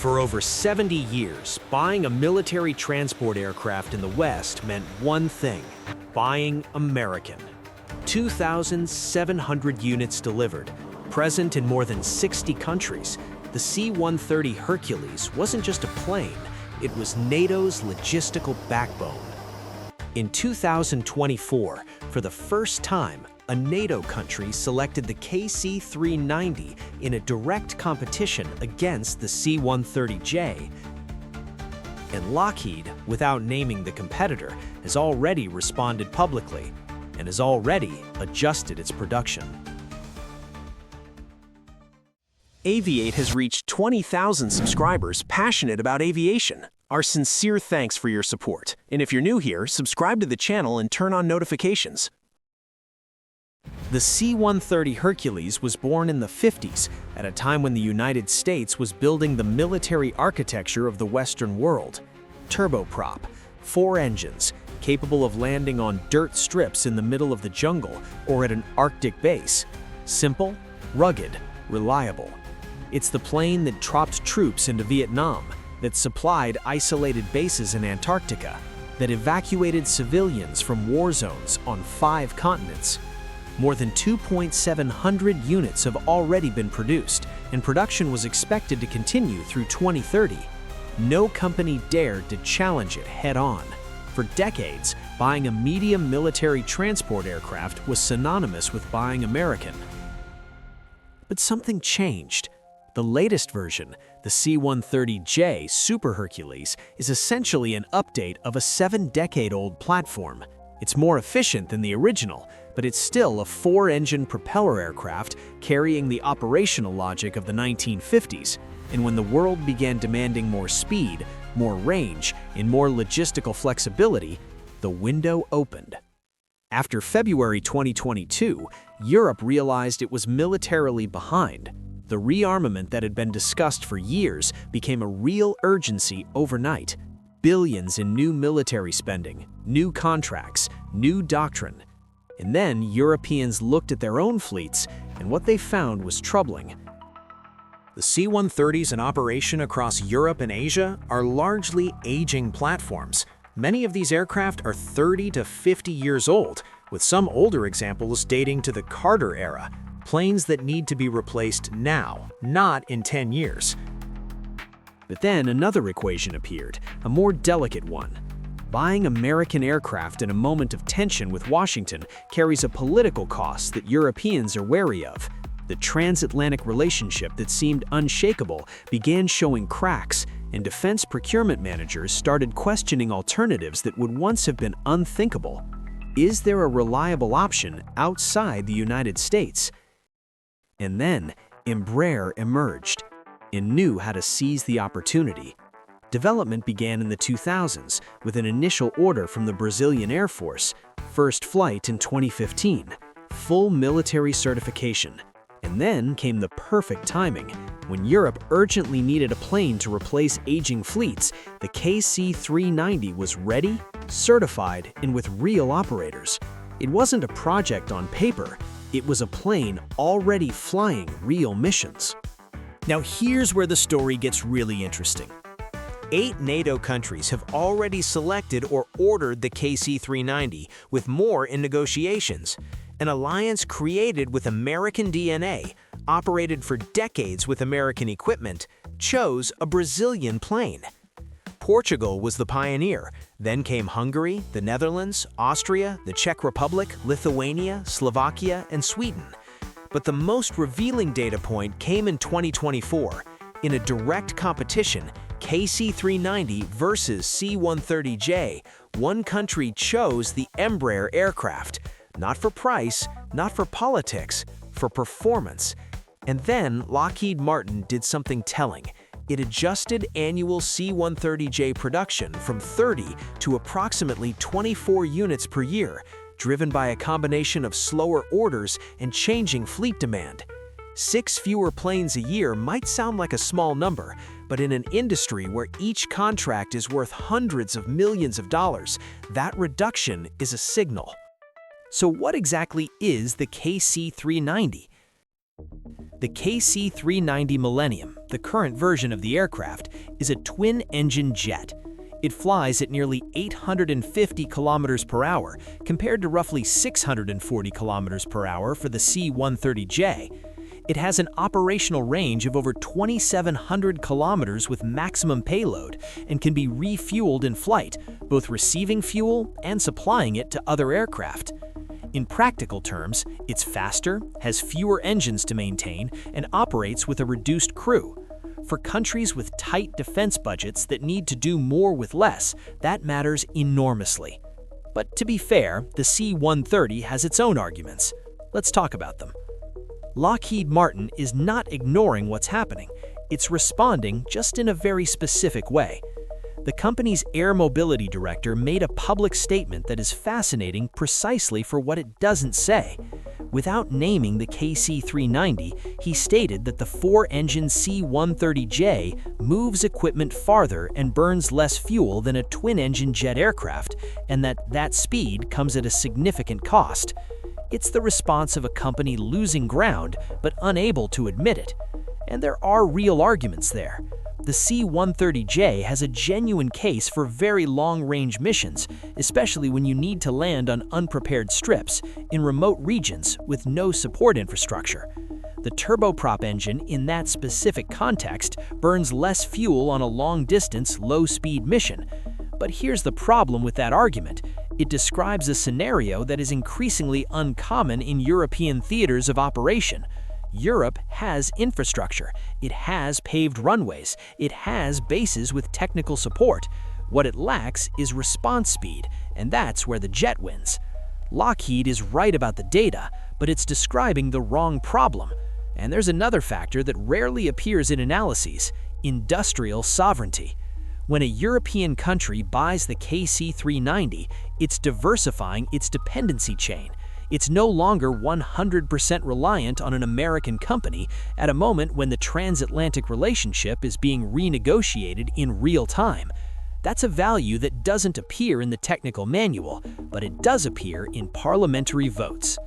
For over 70 years, buying a military transport aircraft in the West meant one thing: buying American. 2,700 units delivered, present in more than 60 countries, the C-130 Hercules wasn't just a plane, it was NATO's logistical backbone. In 2024, for the first time, a NATO country selected the KC-390 in a direct competition against the C-130J. And Lockheed, without naming the competitor, has already responded publicly and has already adjusted its production. Aviate has reached 20,000 subscribers passionate about aviation. Our sincere thanks for your support. And if you're new here, subscribe to the channel and turn on notifications. The C-130 Hercules was born in the 50s, at a time when the United States was building the military architecture of the Western world. Turboprop, 4 engines, capable of landing on dirt strips in the middle of the jungle or at an Arctic base. Simple, rugged, reliable. It's the plane that dropped troops into Vietnam, that supplied isolated bases in Antarctica, that evacuated civilians from war zones on 5 continents. More than 2,700 units have already been produced, and production was expected to continue through 2030. No company dared to challenge it head-on. For decades, buying a medium military transport aircraft was synonymous with buying American. But something changed. The latest version, the C-130J Super Hercules, is essentially an update of a 7-decade-old platform. It's more efficient than the original, but it's still a 4-engine propeller aircraft carrying the operational logic of the 1950s. And when the world began demanding more speed, more range, and more logistical flexibility, the window opened. After February 2022, Europe realized it was militarily behind. The rearmament that had been discussed for years became a real urgency overnight. Billions in new military spending, new contracts, new doctrine. And then Europeans looked at their own fleets, and what they found was troubling. The C-130s in operation across Europe and Asia are largely aging platforms. Many of these aircraft are 30 to 50 years old, with some older examples dating to the Carter era, planes that need to be replaced now, not in 10 years. But then another equation appeared, a more delicate one. Buying American aircraft in a moment of tension with Washington carries a political cost that Europeans are wary of. The transatlantic relationship that seemed unshakable began showing cracks, and defense procurement managers started questioning alternatives that would once have been unthinkable. Is there a reliable option outside the United States? And then Embraer emerged and knew how to seize the opportunity. Development began in the 2000s with an initial order from the Brazilian Air Force, first flight in 2015, full military certification. And then came the perfect timing. When Europe urgently needed a plane to replace aging fleets, the KC-390 was ready, certified, and with real operators. It wasn't a project on paper, it was a plane already flying real missions. Now here's where the story gets really interesting. 8 NATO countries have already selected or ordered the KC-390, with more in negotiations. An alliance created with American DNA, operated for decades with American equipment, chose a Brazilian plane. Portugal was the pioneer, then came Hungary, the Netherlands, Austria, the Czech Republic, Lithuania, Slovakia, and Sweden. But the most revealing data point came in 2024. In a direct competition, KC-390 versus C-130J, one country chose the Embraer aircraft. Not for price, not for politics, for performance. And then Lockheed Martin did something telling. It adjusted annual C-130J production from 30 to approximately 24 units per year, driven by a combination of slower orders and changing fleet demand. 6 fewer planes a year might sound like a small number, but in an industry where each contract is worth hundreds of millions of dollars, that reduction is a signal. So what exactly is the KC-390? The KC-390 Millennium the current version of the aircraft, is a twin-engine jet. It flies at nearly 850 kilometers per hour, compared to roughly 640 kilometers per hour for the C-130J. It has an operational range of over 2,700 kilometers with maximum payload and can be refueled in flight, both receiving fuel and supplying it to other aircraft. In practical terms, it's faster, has fewer engines to maintain, and operates with a reduced crew. For countries with tight defense budgets that need to do more with less, that matters enormously. But to be fair, the C-130 has its own arguments. Let's talk about them. Lockheed Martin is not ignoring what's happening. It's responding, just in a very specific way. The company's air mobility director made a public statement that is fascinating precisely for what it doesn't say. Without naming the KC-390, he stated that the four-engine C-130J moves equipment farther and burns less fuel than a twin-engine jet aircraft, and that speed comes at a significant cost. It's the response of a company losing ground but unable to admit it. And there are real arguments there. The C-130J has a genuine case for very long-range missions, especially when you need to land on unprepared strips in remote regions with no support infrastructure. The turboprop engine in that specific context burns less fuel on a long-distance, low-speed mission. But here's the problem with that argument. It describes a scenario that is increasingly uncommon in European theaters of operation. Europe has infrastructure, it has paved runways, it has bases with technical support. What it lacks is response speed, and that's where the jet wins. Lockheed is right about the data, but it's describing the wrong problem. And there's another factor that rarely appears in analyses: industrial sovereignty. When a European country buys the KC-390, it's diversifying its dependency chain. It's no longer 100% reliant on an American company at a moment when the transatlantic relationship is being renegotiated in real time. That's a value that doesn't appear in the technical manual, but it does appear in parliamentary votes.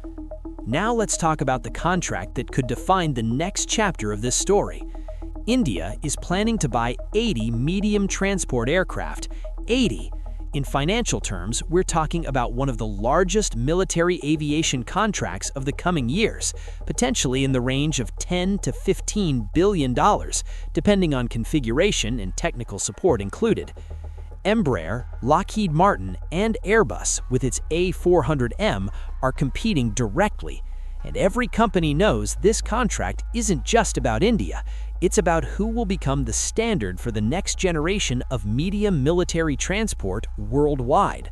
Now let's talk about the contract that could define the next chapter of this story. India is planning to buy 80 medium transport aircraft. 80. In financial terms, we're talking about one of the largest military aviation contracts of the coming years, potentially in the range of $10 to $15 billion, depending on configuration and technical support included. Embraer, Lockheed Martin, and Airbus, with its A400M, are competing directly. And every company knows this contract isn't just about India. It's about who will become the standard for the next generation of medium military transport worldwide.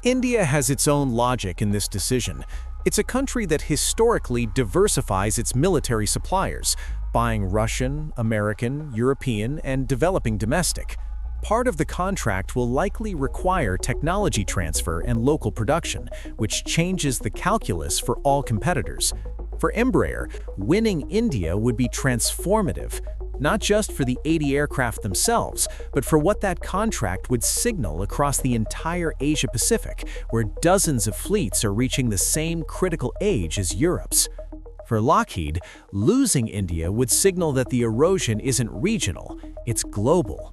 India has its own logic in this decision. It's a country that historically diversifies its military suppliers, buying Russian, American, European, and developing domestic. Part of the contract will likely require technology transfer and local production, which changes the calculus for all competitors. For Embraer, winning India would be transformative, not just for the 80 aircraft themselves, but for what that contract would signal across the entire Asia-Pacific, where dozens of fleets are reaching the same critical age as Europe's. For Lockheed, losing India would signal that the erosion isn't regional, it's global.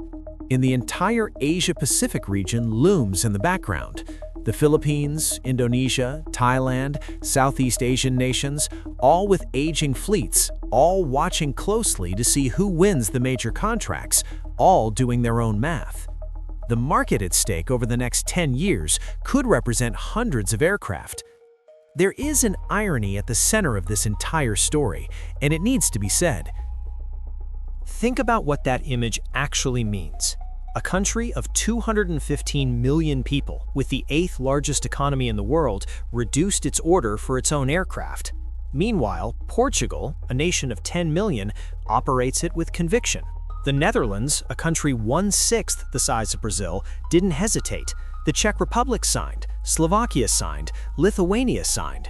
In the entire Asia-Pacific region looms in the background. The Philippines, Indonesia, Thailand, Southeast Asian nations, all with aging fleets, all watching closely to see who wins the major contracts, all doing their own math. The market at stake over the next 10 years could represent hundreds of aircraft. There is an irony at the center of this entire story, and it needs to be said. Think about what that image actually means. A country of 215 million people, with the 8th largest economy in the world, reduced its order for its own aircraft. Meanwhile, Portugal, a nation of 10 million, operates it with conviction. The Netherlands, a country 1/6 the size of Brazil, didn't hesitate. The Czech Republic signed, Slovakia signed, Lithuania signed.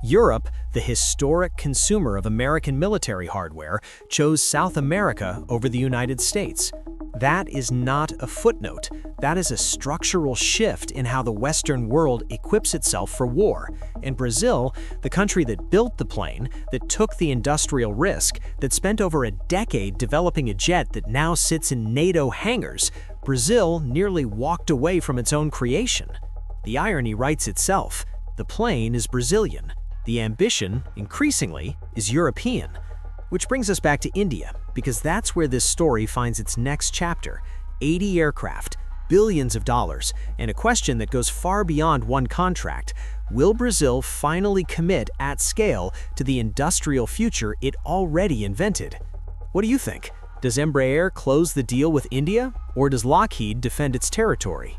Europe, the historic consumer of American military hardware, chose South America over the United States. That is not a footnote. That is a structural shift in how the Western world equips itself for war. And Brazil, the country that built the plane, that took the industrial risk, that spent over a decade developing a jet that now sits in NATO hangars, Brazil nearly walked away from its own creation. The irony writes itself. The plane is Brazilian. The ambition, increasingly, is European. Which brings us back to India, because that's where this story finds its next chapter. 80 aircraft, billions of dollars, and a question that goes far beyond one contract. Will Brazil finally commit at scale to the industrial future it already invented? What do you think? Does Embraer close the deal with India, or does Lockheed defend its territory?